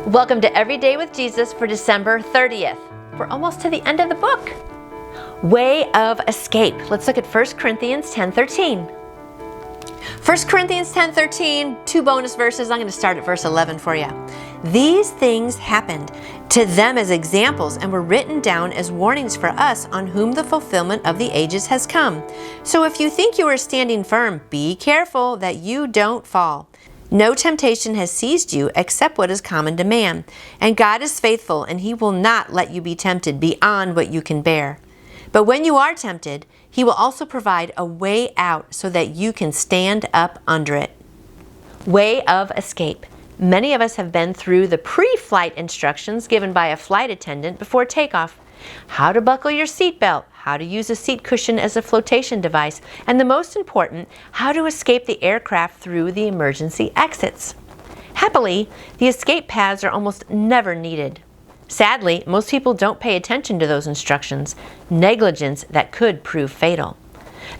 Welcome to Every Day with Jesus for December 30th. We're almost to the end of the book. Way of escape. Let's look at 1 Corinthians 10:13. 1 Corinthians 10:13, two bonus verses. I'm going to start at verse 11 for you. These things happened to them as examples and were written down as warnings for us on whom the fulfillment of the ages has come. So if you think you are standing firm, be careful that you don't fall. No temptation has seized you except what is common to man. And God is faithful, and He will not let you be tempted beyond what you can bear. But when you are tempted, He will also provide a way out so that you can stand up under it. Way of escape. Many of us have been through the pre-flight instructions given by a flight attendant before takeoff. How to buckle your seatbelt, how to use a seat cushion as a flotation device, and the most important, how to escape the aircraft through the emergency exits. Happily, the escape paths are almost never needed. Sadly, most people don't pay attention to those instructions, negligence that could prove fatal.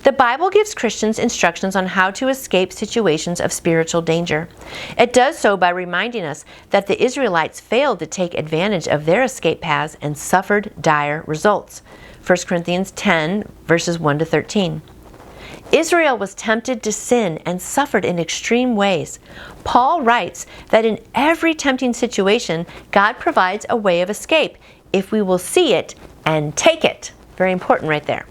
The Bible gives Christians instructions on how to escape situations of spiritual danger. It does so by reminding us that the Israelites failed to take advantage of their escape paths and suffered dire results. 1 Corinthians 10, verses 1 to 13. Israel was tempted to sin and suffered in extreme ways. Paul writes that in every tempting situation, God provides a way of escape if we will see it and take it. Very important right there.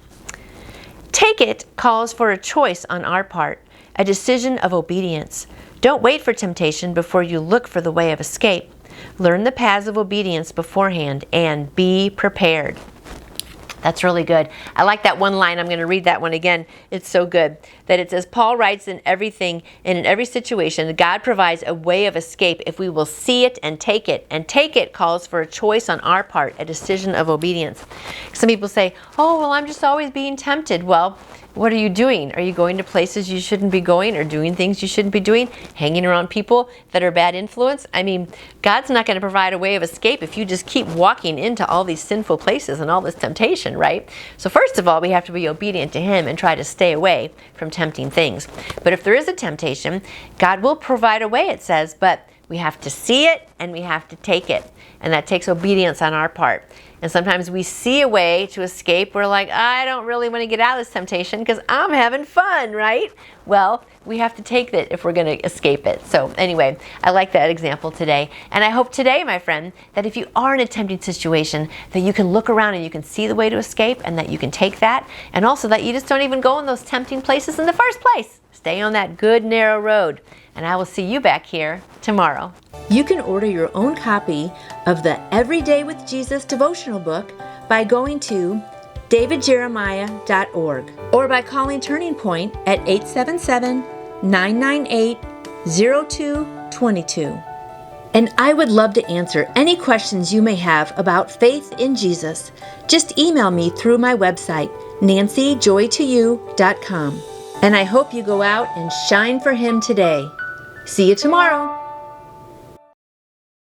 Take it calls for a choice on our part, a decision of obedience. Don't wait for temptation before you look for the way of escape. Learn the paths of obedience beforehand and be prepared. That's really good. I like that one line. I'm going to read that one again. It's so good. That it says, Paul writes in everything and in every situation, God provides a way of escape if we will see it and take it. And take it calls for a choice on our part, a decision of obedience. Some people say, oh, well, I'm just always being tempted. Well, what are you doing? Are you going to places you shouldn't be going or doing things you shouldn't be doing? Hanging around people that are bad influence? I mean, God's not going to provide a way of escape if you just keep walking into all these sinful places and all this temptation, right? So first of all, we have to be obedient to Him and try to stay away from tempting things. But if there is a temptation, God will provide a way, it says, but we have to see it and we have to take it. And that takes obedience on our part. And sometimes we see a way to escape. We're like, I don't really want to get out of this temptation because I'm having fun, right? Well, we have to take it if we're going to escape it. So anyway, I like that example today. And I hope today, my friend, that if you are in a tempting situation, that you can look around and you can see the way to escape and that you can take that. And also that you just don't even go in those tempting places in the first place. Stay on that good, narrow road. And I will see you back here tomorrow. You can order your own copy of the Every Day with Jesus devotional book by going to davidjeremiah.org or by calling Turning Point at 877-998-0222. And I would love to answer any questions you may have about faith in Jesus. Just email me through my website, nancyjoytoyou.com. And I hope you go out and shine for Him today. See you tomorrow.